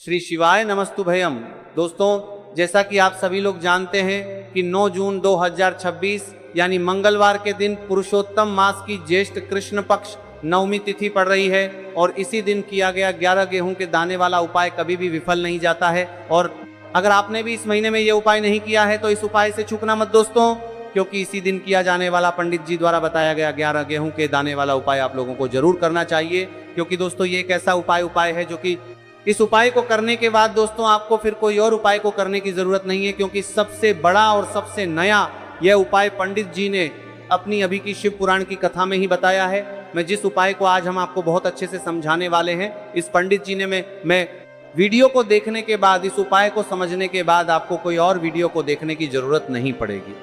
श्री शिवाय नमस्तुभयम। दोस्तों, जैसा कि आप सभी लोग जानते हैं कि 9 जून 2026 यानी मंगलवार के दिन पुरुषोत्तम मास की ज्येष्ठ कृष्ण पक्ष नवमी तिथि पड़ रही है और इसी दिन किया गया 11 गेहूं के दाने वाला उपाय कभी भी विफल नहीं जाता है। और अगर आपने भी इस महीने में ये उपाय नहीं किया है तो इस उपाय से चूकना मत दोस्तों, क्योंकि इसी दिन किया जाने वाला पंडित जी द्वारा बताया गया 11 गेहूं के दाने वाला उपाय आप लोगों को जरूर करना चाहिए। क्योंकि दोस्तों ये एक ऐसा उपाय है जो कि इस उपाय को करने के बाद दोस्तों आपको फिर कोई और उपाय को करने की जरूरत नहीं है, क्योंकि सबसे बड़ा और सबसे नया यह उपाय पंडित जी ने अपनी अभी की शिव पुराण की कथा में ही बताया है। मैं जिस उपाय को आज हम आपको बहुत अच्छे से समझाने वाले हैं, इस पंडित जी ने मैं वीडियो को देखने के बाद, इस उपाय को समझने के बाद आपको कोई और वीडियो को देखने की जरूरत नहीं पड़ेगी।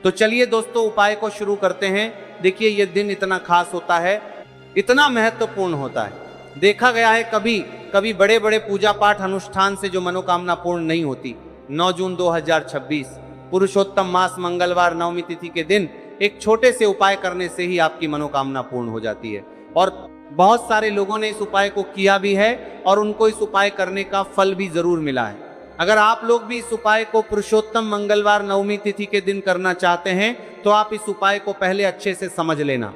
तो चलिए दोस्तों उपाय को शुरू करते हैं। देखिए ये दिन इतना खास होता है, इतना महत्वपूर्ण होता है। देखा गया है कभी बड़े बड़े पूजा पाठ अनुष्ठान से जो मनोकामना पूर्ण नहीं होती। 9 जून 2026 पुरुषोत्तम मास मंगलवार नवमी तिथि के दिन एक छोटे से उपाय करने से ही आपकी मनोकामना पूर्ण हो जाती है। और बहुत सारे लोगों ने इस उपाय को किया भी है और उनको इस उपाय करने का फल भी जरूर मिला है। अगर आप लोग भी इस उपाय को पुरुषोत्तम मंगलवार नवमी तिथि के दिन करना चाहते हैं तो आप इस उपाय को पहले अच्छे से समझ लेना,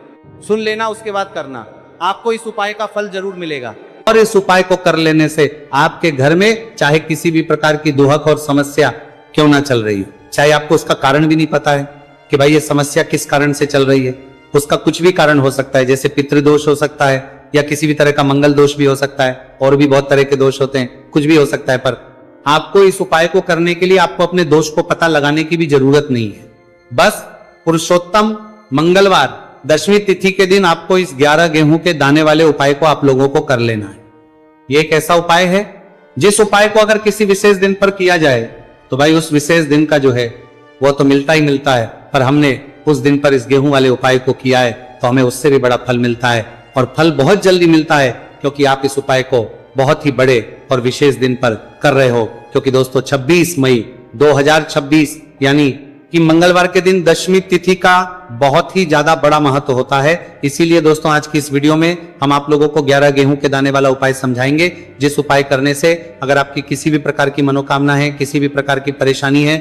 सुन लेना, उसके बाद करना। आपको इस उपाय का फल जरूर मिलेगा। और इस उपाय को कर लेने से आपके घर में चाहे किसी भी प्रकार की दुहक और समस्या क्यों ना चल रही हो, चाहे आपको उसका कारण भी नहीं पता है कि भाई ये समस्या किस कारण से चल रही है, उसका कुछ भी कारण हो सकता है। जैसे पितृदोष हो सकता है या किसी भी तरह का मंगल दोष भी हो सकता है, और भी बहुत तरह के दोष होते हैं, कुछ भी हो सकता है। पर आपको इस उपाय को करने के लिए आपको अपने दोष को पता लगाने की भी जरूरत नहीं है। बस पुरुषोत्तम मंगलवार दशमी तिथि के दिन आपको इस 11 गेहूं के दाने वाले उपाय को आप लोगों को कर लेना है। ये एक ऐसा उपाय है जिस उपाय को अगर किसी विशेष दिन पर किया जाए तो भाई उस विशेष दिन का जो है वो तो मिलता ही मिलता है, पर हमने उस दिन पर इस गेहूं वाले उपाय को किया है तो हमें उससे भी बड़ा फल मिलता है, और फल बहुत जल्दी मिलता है क्योंकि आप इस उपाय को बहुत ही बड़े और विशेष दिन पर कर रहे हो। क्योंकि दोस्तों 26 मई 2026 यानी कि मंगलवार के दिन दशमी तिथि का बहुत ही ज्यादा बड़ा महत्व होता है। इसीलिए दोस्तों आज की इस वीडियो में हम आप लोगों को 11 गेहूं के दाने वाला उपाय समझाएंगे, जिस उपाय करने से अगर आपकी किसी भी प्रकार की मनोकामना है, किसी भी प्रकार की परेशानी है,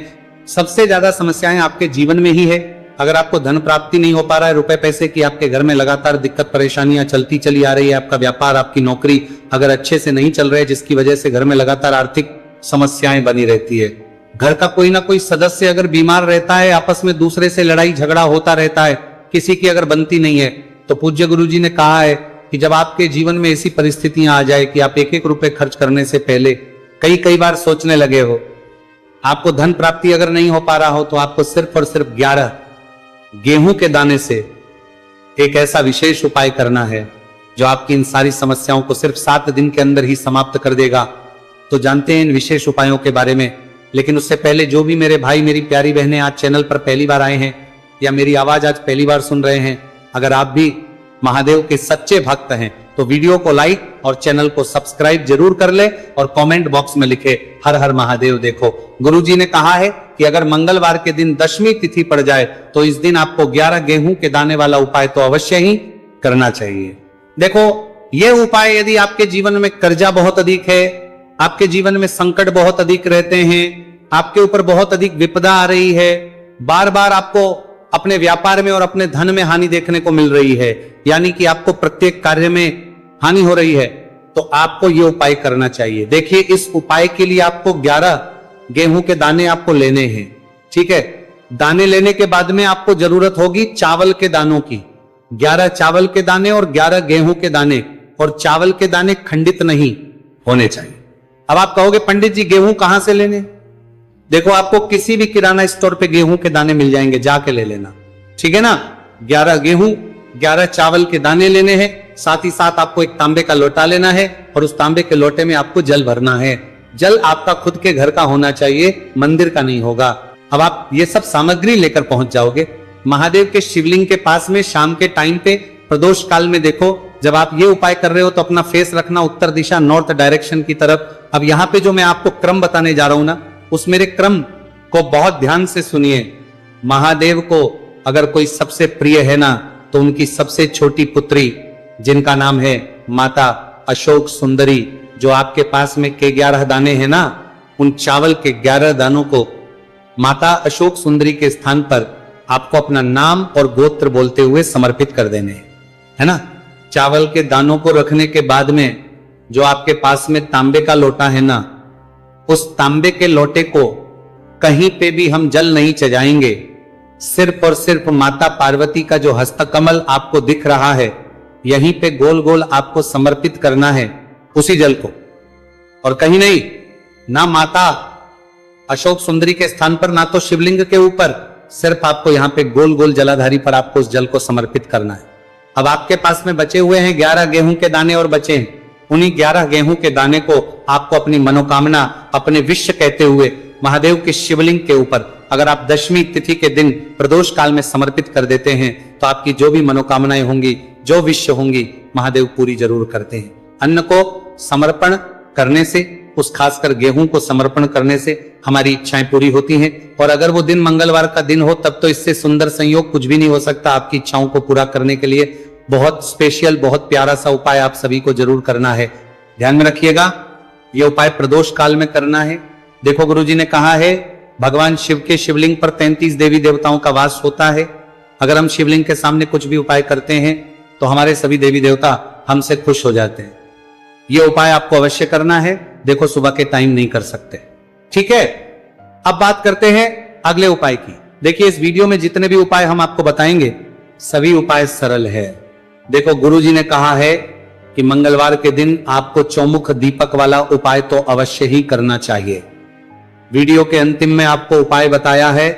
सबसे ज्यादा समस्याएं आपके जीवन में ही है। अगर आपको धन प्राप्ति नहीं हो पा रहा है, रुपए पैसे की आपके घर में लगातार दिक्कत परेशानियां चलती चली आ रही है, आपका व्यापार, आपकी नौकरी अगर अच्छे से नहीं चल रहे, जिसकी वजह से घर में लगातार आर्थिक समस्याएं बनी रहती है, घर का कोई ना कोई सदस्य अगर बीमार रहता है, आपस में दूसरे से लड़ाई झगड़ा होता रहता है, किसी की अगर बनती नहीं है, तो पूज्य गुरु जी ने कहा है कि जब आपके जीवन में ऐसी परिस्थितियां आ जाए कि आप एक रुपए खर्च करने से पहले कई बार सोचने लगे हो, आपको धन प्राप्ति अगर नहीं हो पा रहा हो, तो आपको सिर्फ और सिर्फ 11 गेहूं के दाने से एक ऐसा विशेष उपाय करना है जो आपकी इन सारी समस्याओं को सिर्फ 7 दिन के अंदर ही समाप्त कर देगा। तो जानते हैं इन विशेष उपायों के बारे में, लेकिन उससे पहले जो भी मेरे भाई मेरी प्यारी बहनें आज चैनल पर पहली बार आए हैं या मेरी आवाज आज पहली बार सुन रहे हैं, अगर आप भी महादेव के सच्चे भक्त हैं तो वीडियो को लाइक और चैनल को सब्सक्राइब जरूर कर ले और कमेंट बॉक्स में लिखे हर हर महादेव। देखो गुरुजी ने कहा है कि अगर मंगलवार के दिन दशमी तिथि पड़ जाए तो इस दिन आपको 11 गेहूं के दाने वाला उपाय तो अवश्य ही करना चाहिए। देखो यह उपाय यदि आपके जीवन में कर्जा बहुत अधिक है, आपके जीवन में संकट बहुत अधिक रहते हैं, आपके ऊपर बहुत अधिक विपदा आ रही है, बार बार आपको अपने व्यापार में और अपने धन में हानि देखने को मिल रही है, यानी कि आपको प्रत्येक कार्य में हानि हो रही है, तो आपको यह उपाय करना चाहिए। देखिए इस उपाय के लिए आपको 11 गेहूं के दाने आपको लेने हैं, ठीक है। दाने लेने के बाद में आपको जरूरत होगी चावल के दानों की, 11 चावल के दाने और 11 गेहूं के दाने, और चावल के दाने खंडित नहीं होने चाहिए। अब आप कहोगे पंडित जी गेहूं कहां से लेने? देखो आपको किसी भी किराना स्टोर पे गेहूं के दाने मिल जाएंगे, जाके ले लेना, ठीक है ना। 11 गेहूं 11 चावल के दाने लेने हैं, साथ ही साथ आपको एक तांबे का लोटा लेना है और उस तांबे के लोटे में आपको जल भरना है। जल आपका खुद के घर का होना चाहिए, मंदिर का नहीं होगा। अब आप ये सब सामग्री लेकर पहुंच जाओगे महादेव के शिवलिंग के पास में शाम के टाइम पे प्रदोष काल में। देखो जब आप ये उपाय कर रहे हो तो अपना फेस रखना उत्तर दिशा, नॉर्थ डायरेक्शन की तरफ। अब यहाँ पे जो मैं आपको क्रम बताने जा रहा हूं ना, उस मेरे क्रम को बहुत ध्यान से सुनिए। महादेव को अगर कोई सबसे प्रिय है ना, तो उनकी सबसे छोटी पुत्री जिनका नाम है माता अशोक सुंदरी, जो आपके पास में के 11 दाने हैं ना, उन चावल के 11 दानों को माता अशोक सुंदरी के स्थान पर आपको अपना नाम और गोत्र बोलते हुए समर्पित कर देने हैं, है ना। चावल के दानों को रखने के बाद में जो आपके पास में तांबे का लोटा है ना, उस तांबे के लोटे को कहीं पे भी हम जल नहीं चढ़ाएंगे। सिर्फ और सिर्फ माता पार्वती का जो हस्तकमल आपको दिख रहा है, यहीं पे गोल गोल आपको समर्पित करना है उसी जल को, और कहीं नहीं, ना माता अशोक सुंदरी के स्थान पर, ना तो शिवलिंग के ऊपर, सिर्फ आपको यहां पे गोल गोल जलाधारी पर आपको उस जल को समर्पित करना है। अब आपके पास में बचे हुए हैं 11 गेहूं के दाने और बचे हैं, उन्हीं 11 गेहूं के दाने को आपको अपनी मनोकामना, अपने विश्व कहते हुए महादेव के शिवलिंग के ऊपर, अगर आप दशमी तिथि के दिन प्रदोष काल में समर्पित कर देते हैं तो आपकी जो भी मनोकामनाएं होंगी, जो विश्व होंगी, महादेव पूरी जरूर करते हैं। अन्न को समर्पण करने से, उस खासकर गेहूं को समर्पण करने से हमारी इच्छाएं पूरी होती हैं। और अगर वो दिन मंगलवार का दिन हो तब तो इससे सुंदर संयोग कुछ भी नहीं हो सकता। आपकी इच्छाओं को पूरा करने के लिए बहुत स्पेशल, बहुत प्यारा सा उपाय आप सभी को जरूर करना है। ध्यान में रखिएगा, यह उपाय प्रदोष काल में करना है। देखो गुरुजी ने कहा है भगवान शिव के शिवलिंग पर 33 देवी देवताओं का वास होता है। अगर हम शिवलिंग के सामने कुछ भी उपाय करते हैं तो हमारे सभी देवी देवता हमसे खुश हो जाते हैं। यह उपाय आपको अवश्य करना है। देखो सुबह के टाइम नहीं कर सकते, ठीक है। अब बात करते हैं अगले उपाय की। देखिए इस वीडियो में जितने भी उपाय हम आपको बताएंगे सभी उपाय सरल है। देखो गुरुजी ने कहा है कि मंगलवार के दिन आपको चौमुख दीपक वाला उपाय तो अवश्य ही करना चाहिए। वीडियो के अंतिम में आपको उपाय बताया है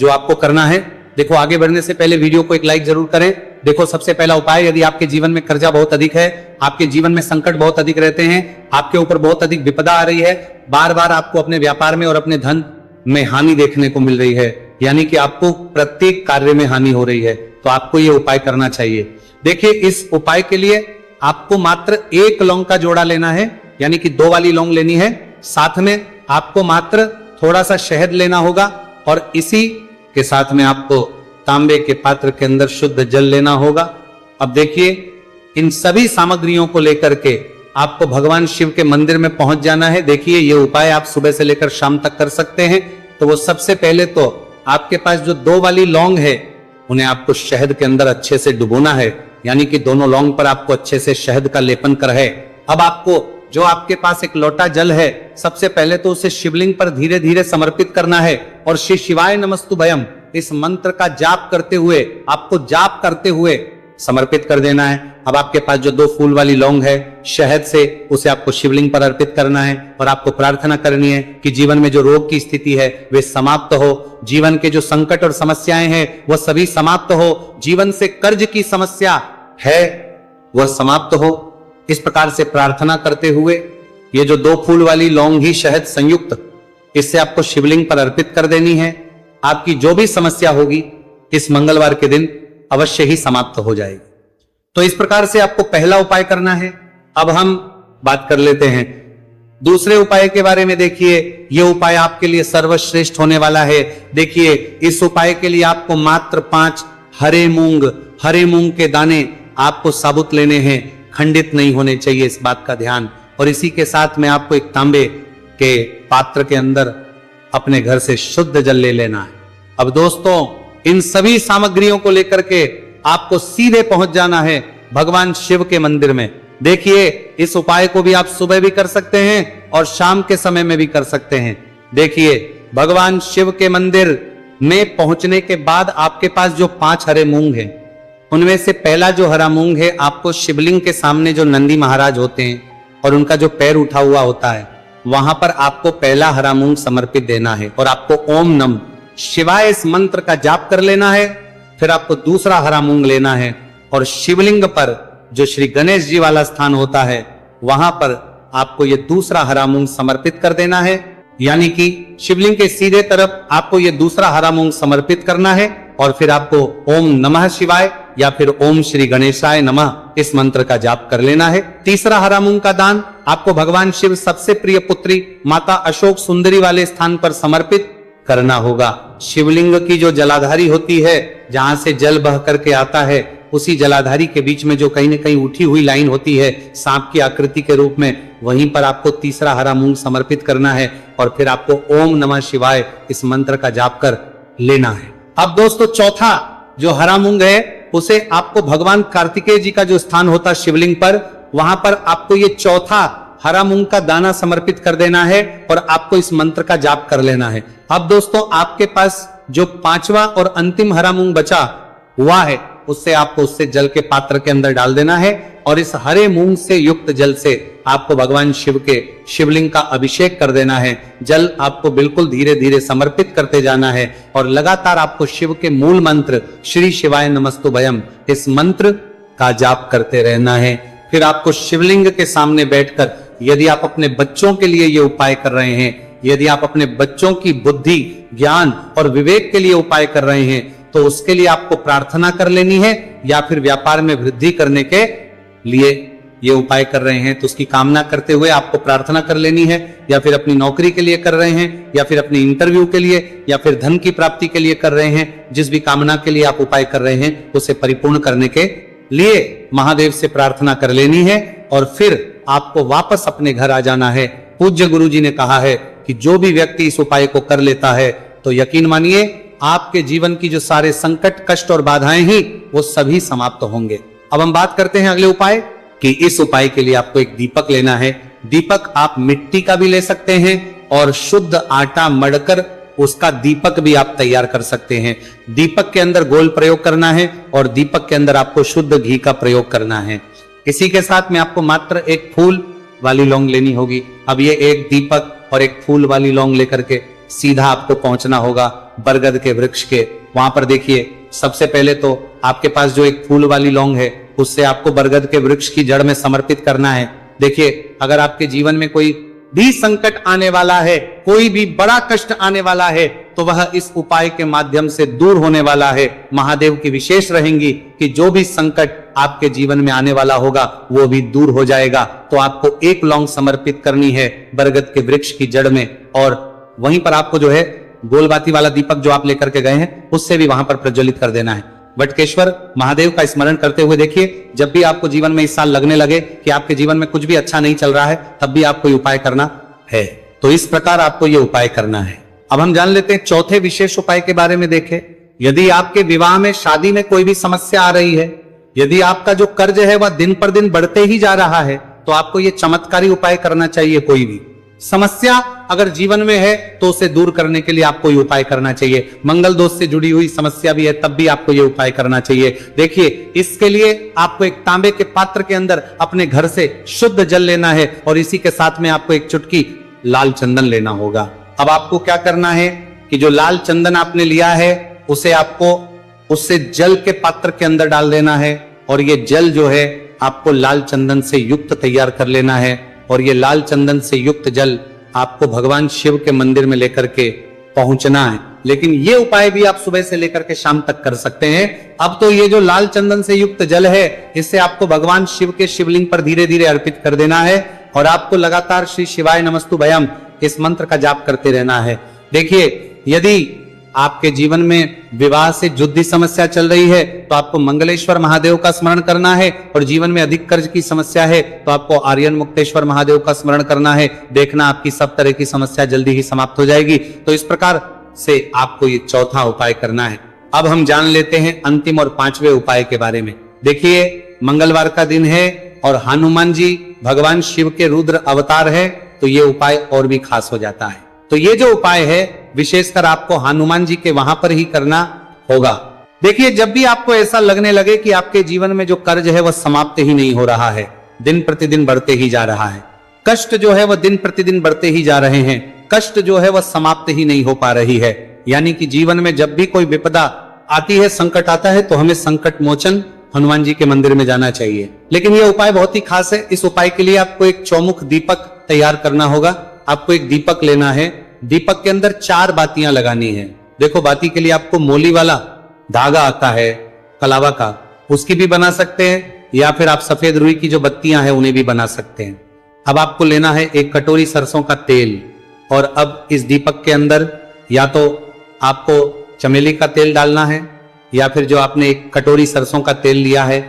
जो आपको करना है। देखो आगे बढ़ने से पहले वीडियो को एक लाइक जरूर करें। देखो सबसे पहला उपाय, यदि आपके जीवन में कर्जा बहुत अधिक है, आपके जीवन में संकट बहुत अधिक रहते हैं, आपके ऊपर बहुत अधिक विपदा आ रही है, बार बार आपको अपने व्यापार में और अपने धन में हानि देखने को मिल रही है, यानी कि आपको प्रत्येक कार्य में हानि हो रही है, तो आपको यह उपाय करना चाहिए। देखिए इस उपाय के लिए आपको मात्र 1 लौंग का जोड़ा लेना है, यानी कि 2 वाली लौंग लेनी है। साथ में आपको मात्र थोड़ा सा शहद लेना होगा और इसी के साथ में आपको तांबे के पात्र के अंदर शुद्ध जल लेना होगा। अब देखिए इन सभी सामग्रियों को लेकर के आपको भगवान शिव के मंदिर में पहुंच जाना है। देखिए ये उपाय आप सुबह से लेकर शाम तक कर सकते हैं। तो वो सबसे पहले तो आपके पास जो 2 वाली लौंग है उन्हें आपको शहद के अंदर अच्छे से डुबोना है, यानी कि दोनों लौंग पर आपको अच्छे से शहद का लेपन कर है। अब आपको जो आपके पास एक लोटा जल है, सबसे पहले तो उसे शिवलिंग पर धीरे धीरे समर्पित करना है और श्री शिवाय नमस्तुभयम इस मंत्र का जाप करते हुए, आपको जाप करते हुए समर्पित कर देना है। अब आपके पास जो 2 फूल वाली लौंग है, शहद से उसे आपको शिवलिंग पर अर्पित करना है और आपको प्रार्थना करनी है कि जीवन में जो रोग की स्थिति है वे समाप्त हो, जीवन के जो संकट और समस्याएं हैं वह सभी समाप्त हो, जीवन से कर्ज की समस्या है वह समाप्त हो। इस प्रकार से प्रार्थना करते हुए ये जो 2 फूल वाली लौंग ही शहद संयुक्त, इससे आपको शिवलिंग पर अर्पित कर देनी है। आपकी जो भी समस्या होगी इस मंगलवार के दिन अवश्य ही समाप्त हो जाएगी। तो इस प्रकार से आपको पहला उपाय करना है। अब हम बात कर लेते हैं दूसरे उपाय के बारे में। देखिए यह उपाय आपके लिए सर्वश्रेष्ठ होने वाला है। देखिए इस उपाय के लिए आपको मात्र 5 हरे मूंग के दाने आपको साबुत लेने हैं, खंडित नहीं होने चाहिए, इस बात का ध्यान। और इसी के साथ में आपको एक तांबे के पात्र के अंदर अपने घर से शुद्ध जल ले लेना है। अब दोस्तों इन सभी सामग्रियों को लेकर के आपको सीधे पहुंच जाना है भगवान शिव के मंदिर में। देखिए इस उपाय को भी आप सुबह भी कर सकते हैं और शाम के समय में भी कर सकते हैं। देखिए भगवान शिव के मंदिर में पहुंचने के बाद आपके पास जो 5 हरे मूंग हैं, उनमें से पहला जो हरा मूंग है आपको शिवलिंग के सामने जो नंदी महाराज होते हैं और उनका जो पैर उठा हुआ होता है वहां पर आपको पहला हरा मूंग समर्पित देना है और आपको ओम नम शिवाय इस मंत्र का जाप कर लेना है। फिर आपको दूसरा हरा मूंग लेना है और शिवलिंग पर जो श्री गणेश जी वाला स्थान होता है वहां पर आपको ये दूसरा हरा मूंग समर्पित कर देना है, यानी कि शिवलिंग के सीधे तरफ आपको ये दूसरा हरा मूंग समर्पित करना है और फिर आपको ओम नमः शिवाय या फिर ओम श्री गणेशाय नमः इस मंत्र का जाप कर लेना है। तीसरा हरा मूंग का दान आपको भगवान शिव सबसे प्रिय पुत्री माता अशोक सुंदरी वाले स्थान पर समर्पित करना होगा। शिवलिंग की जो जलाधारी होती है, जहां से जल बह करके आता है, उसी जलाधारी के बीच में जो कहीं न कहीं उठी हुई लाइन होती है सांप की आकृति के रूप में, वहीं पर आपको तीसरा हरा मूंग समर्पित करना है और फिर आपको ओम नमः शिवाय इस मंत्र का जाप कर लेना है। अब दोस्तों चौथा जो हरा मूंग है उसे आपको भगवान कार्तिकेय जी का जो स्थान होता है शिवलिंग पर, वहां पर आपको ये चौथा हरा मूंग का दाना समर्पित कर देना है और आपको इस मंत्र का जाप कर लेना है। अब दोस्तों आपके पास जो पांचवा और अंतिम हरा मूंग बचा हुआ है उससे आपको उससे जल के पात्र के अंदर डाल देना है और इस हरे मूंग से युक्त जल से आपको भगवान शिव के शिवलिंग का अभिषेक कर देना है। जल आपको बिल्कुल धीरे धीरे समर्पित करते जाना है और लगातार आपको शिव के मूल मंत्र श्री शिवाय नमस्तुभयम इस मंत्र का जाप करते रहना है। फिर आपको शिवलिंग के सामने बैठकर, यदि आप अपने बच्चों के लिए ये उपाय कर रहे हैं, यदि आप अपने बच्चों की बुद्धि, ज्ञान और विवेक के लिए उपाय कर रहे हैं, तो उसके लिए आपको प्रार्थना कर लेनी है, या फिर व्यापार में वृद्धि करने के लिए ये उपाय कर रहे हैं तो उसकी कामना करते हुए आपको प्रार्थना कर लेनी है, या फिर अपनी नौकरी के लिए कर रहे हैं, या फिर अपनी इंटरव्यू के लिए, या फिर धन की प्राप्ति के लिए कर रहे हैं। जिस भी कामना के लिए आप उपाय कर रहे हैं उसे परिपूर्ण करने के लिए महादेव से प्रार्थना कर लेनी है और फिर आपको वापस अपने घर आ जाना है। पूज्य गुरु जी ने कहा है कि जो भी व्यक्ति इस उपाय को कर लेता है तो यकीन मानिए आपके जीवन की जो सारे संकट, कष्ट और बाधाएं ही वो सभी समाप्त होंगे। अब हम बात करते हैं अगले उपाय कि इस उपाय के लिए आपको एक दीपक लेना है। दीपक आप मिट्टी का भी ले सकते हैं और शुद्ध आटा मढ़कर उसका दीपक भी आप तैयार कर सकते हैं। दीपक के अंदर गोल प्रयोग करना है और दीपक के अंदर आपको शुद्ध घी का प्रयोग करना है। इसी के साथ में आपको मात्र एक फूल वाली लौंग लेनी होगी। अब ये एक दीपक और एक फूल वाली लौंग लेकर के सीधा आपको पहुंचना होगा बरगद के वृक्ष के। वहां पर देखिए सबसे पहले तो आपके पास जो एक फूल वाली लौंग है उससे आपको बरगद के वृक्ष की जड़ में समर्पित करना है। देखिए अगर आपके जीवन में कोई भी संकट आने वाला है, कोई भी बड़ा कष्ट आने वाला है, तो वह इस उपाय के माध्यम से दूर होने वाला है। महादेव की विशेष रहेंगी कि जो भी संकट आपके जीवन में आने वाला होगा वो भी दूर हो जाएगा। तो आपको एक लौंग समर्पित करनी है बरगद के वृक्ष की जड़ में और वहीं पर आपको जो है गोलबाती वाला दीपक जो आप लेकर के गए हैं उससे भी वहां पर प्रज्वलित कर देना है। वटकेश्वर महादेव का स्मरण करते हुए देखिए जब भी आपको जीवन में इस साल लगने लगे कि आपके जीवन में कुछ भी अच्छा नहीं चल रहा है तब भी आपको ये उपाय करना है। तो इस प्रकार आपको ये उपाय करना है। अब हम जान लेते हैं चौथे विशेष उपाय के बारे में। देखें यदि आपके विवाह में, शादी में कोई भी समस्या आ रही है, यदि आपका जो कर्ज है वह दिन पर दिन बढ़ते ही जा रहा है, तो आपको ये चमत्कारी उपाय करना चाहिए। कोई भी समस्या अगर जीवन में है तो उसे दूर करने के लिए आपको ये उपाय करना चाहिए। मंगल दोष से जुड़ी हुई समस्या भी है तब भी आपको ये उपाय करना चाहिए। देखिए इसके लिए आपको एक तांबे के पात्र के अंदर अपने घर से शुद्ध जल लेना है और इसी के साथ में आपको एक चुटकी लाल चंदन लेना होगा। अब आपको क्या करना है कि जो लाल चंदन आपने लिया है उसे आपको उससे जल के पात्र के अंदर डाल देना है और ये जल जो है आपको लाल चंदन से युक्त तैयार कर लेना है और ये लाल चंदन से युक्त जल आपको भगवान शिव के मंदिर में लेकर के पहुंचना है। लेकिन ये उपाय भी आप सुबह से लेकर के शाम तक कर सकते हैं। अब तो ये जो लाल चंदन से युक्त जल है इससे आपको भगवान शिव के शिवलिंग पर धीरे धीरे अर्पित कर देना है और आपको लगातार श्री शिवाय नमस्तुभयम इस मंत्र का जाप करते रहना है। देखिए यदि आपके जीवन में विवाह से जुड़ी समस्या चल रही है तो आपको मंगलेश्वर महादेव का स्मरण करना है और जीवन में अधिक कर्ज की समस्या है तो आपको आर्यन मुक्तेश्वर महादेव का स्मरण करना है। देखना आपकी सब तरह की समस्या जल्दी ही समाप्त हो जाएगी। तो इस प्रकार से आपको ये चौथा उपाय करना है। अब हम जान लेते हैं अंतिम और पांचवें उपाय के बारे में। देखिए मंगलवार का दिन है और हनुमान जी भगवान शिव के रुद्र अवतार है तो ये उपाय और भी खास हो जाता है। तो ये जो उपाय है विशेषकर आपको हनुमान जी के वहां पर ही करना होगा। देखिए जब भी आपको ऐसा लगने लगे कि आपके जीवन में जो कर्ज है वह समाप्त ही नहीं हो रहा है, दिन प्रतिदिन बढ़ते ही जा रहा है, कष्ट जो है वह दिन प्रतिदिन बढ़ते ही जा रहे हैं, कष्ट जो है वह समाप्त ही नहीं हो पा रही है, यानी कि जीवन में जब भी कोई विपदा आती है, संकट आता है, तो हमें संकट मोचन हनुमान जी के मंदिर में जाना चाहिए। लेकिन यह उपाय बहुत ही खास है। इस उपाय के लिए आपको एक चौमुख दीपक तैयार करना होगा। आपको एक दीपक लेना है, दीपक के अंदर 4 बातियां लगानी है। देखो बाती के लिए आपको मोली वाला धागा आता है कलावा का, उसकी भी बना सकते हैं या फिर आप सफेद रुई की जो बत्तियां हैं उन्हें भी बना सकते हैं। अब आपको लेना है एक कटोरी सरसों का तेल और अब इस दीपक के अंदर या तो आपको चमेली का तेल डालना है या फिर जो आपने एक कटोरी सरसों का तेल लिया है,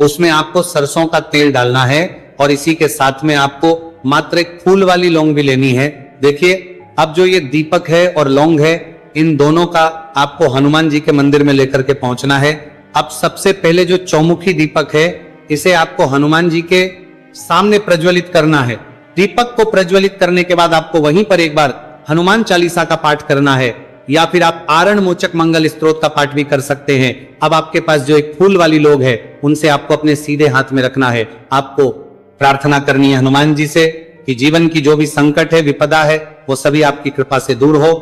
उसमें आपको सरसों का तेल डालना है और इसी के साथ में आपको मात्र एक फूल वाली लौंग भी लेनी है। देखिए, अब जो ये दीपक है और लौंग है, इन दोनों का आपको हनुमान जी के मंदिर में लेकर के पहुंचना है। अब सबसे पहले जो चौमुखी दीपक है, इसे आपको हनुमान जी के सामने प्रज्वलित करना है। दीपक को प्रज्वलित करने के बाद आपको वहीं पर एक बार हनुमान चालीसा का पाठ करना है, या फिर आप आरण मोचक मंगल स्तोत्र का पाठ भी कर सकते हैं। अब आपके पास जो एक फूल वाली लोग है, उनसे आपको अपने सीधे हाथ में रखना है। आपको प्रार्थना करनी है हनुमान जी से कि जीवन की जो भी संकट है, विपदा है, वो सभी आपकी कृपा से दूर हो।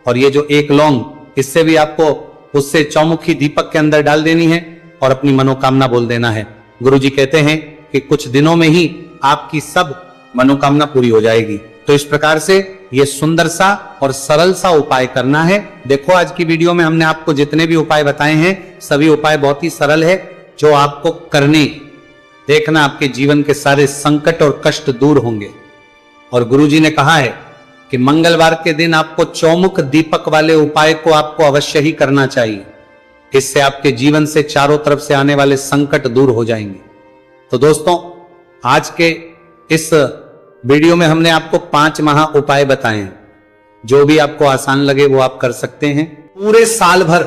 और ये जो एक लौंग, इससे भी आपको उससे चौमुखी दीपक के अंदर डाल देनी है और अपनी मनोकामना बोल देना है। गुरुजी कहते हैं कि कुछ दिनों में ही आपकी सब मनोकामना पूरी हो जाएगी। तो इस प्रकार से ये सुंदर सा और सरल सा उपाय करना है। देखो, आज की वीडियो में हमने आपको जितने भी उपाय बताए हैं, सभी उपाय बहुत ही सरल है, जो आपको करने, देखना आपके जीवन के सारे संकट और कष्ट दूर होंगे। और गुरुजी ने कहा है कि मंगलवार के दिन आपको चौमुख दीपक वाले उपाय को आपको अवश्य ही करना चाहिए। इससे आपके जीवन से चारों तरफ से आने वाले संकट दूर हो जाएंगे। तो दोस्तों, आज के इस वीडियो में हमने आपको 5 महा उपाय बताए हैं। जो भी आपको आसान लगे वो आप कर सकते हैं। पूरे साल भर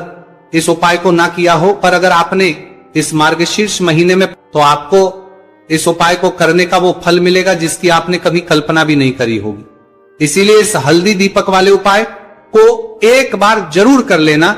इस उपाय को ना किया हो, पर अगर आपने इस मार्गशीर्ष महीने में, तो आपको इस उपाय को करने का वो फल मिलेगा जिसकी आपने कभी कल्पना भी नहीं करी होगी। इसीलिए इस हल्दी दीपक वाले उपाय को एक बार जरूर कर लेना,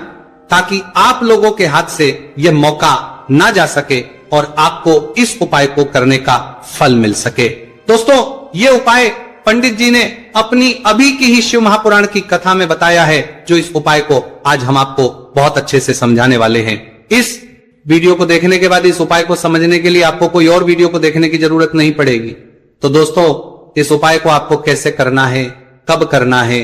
ताकि आप लोगों के हाथ से यह मौका ना जा सके और आपको इस उपाय को करने का फल मिल सके। दोस्तों, ये उपाय पंडित जी ने अपनी अभी की ही शिव महापुराण की कथा में बताया है, जो इस उपाय को आज हम आपको बहुत अच्छे से समझाने वाले हैं। इस वीडियो को देखने के बाद इस उपाय को समझने के लिए आपको कोई और वीडियो को देखने की जरूरत नहीं पड़ेगी। तो दोस्तों, इस उपाय को आपको कैसे करना है, कब करना है,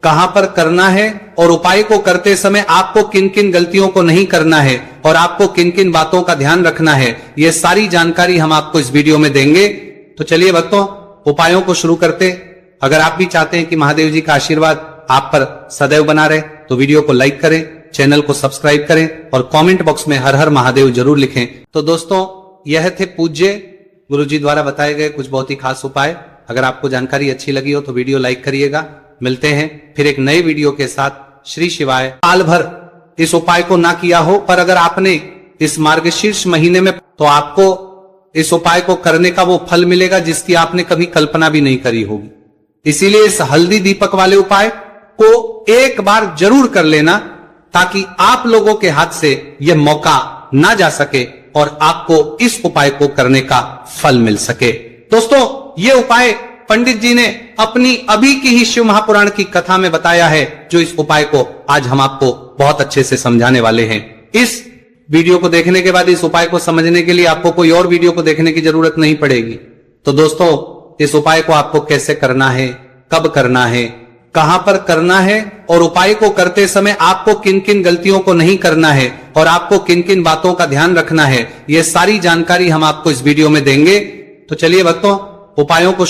कहां पर करना है, और उपाय को करते समय आपको किन किन गलतियों को नहीं करना है और आपको किन किन बातों का ध्यान रखना है, ये सारी जानकारी हम आपको इस वीडियो में देंगे। तो चलिए भक्तों, उपायों को शुरू करते। अगर आप भी चाहते हैं कि महादेव जी का आशीर्वाद आप पर सदैव बना रहे, तो वीडियो को लाइक करें, चैनल को सब्सक्राइब करें और कमेंट बॉक्स में हर हर महादेव जरूर लिखें। तो दोस्तों, यह थे पूज्य गुरुजी द्वारा बताए गए कुछ बहुत ही खास उपाय। अगर आपको जानकारी अच्छी लगी हो तो वीडियो लाइक करिएगा। मिलते हैं फिर एक नए वीडियो के साथ। श्री शिवाय। साल भर इस उपाय को ना किया हो, पर अगर आपने इस मार्गशीर्ष महीने में, तो आपको इस उपाय को करने का वो फल मिलेगा जिसकी आपने कभी कल्पना भी नहीं करी होगी। इसीलिए इस हल्दी दीपक वाले उपाय को एक बार जरूर कर लेना, ताकि आप लोगों के हाथ से यह मौका ना जा सके और आपको इस उपाय को करने का फल मिल सके। दोस्तों, ये उपाय पंडित जी ने अपनी अभी की ही शिव महापुराण की कथा में बताया है, जो इस उपाय को आज हम आपको बहुत अच्छे से समझाने वाले हैं। इस वीडियो को देखने के बाद इस उपाय को समझने के लिए आपको कोई और वीडियो को देखने की जरूरत नहीं पड़ेगी। तो दोस्तों, इस उपाय को आपको कैसे करना है, कब करना है, कहां पर करना है, और उपाय को करते समय आपको किन किन गलतियों को नहीं करना है और आपको किन किन बातों का ध्यान रखना है, ये सारी जानकारी हम आपको इस वीडियो में देंगे। तो चलिए भक्तों, उपायों को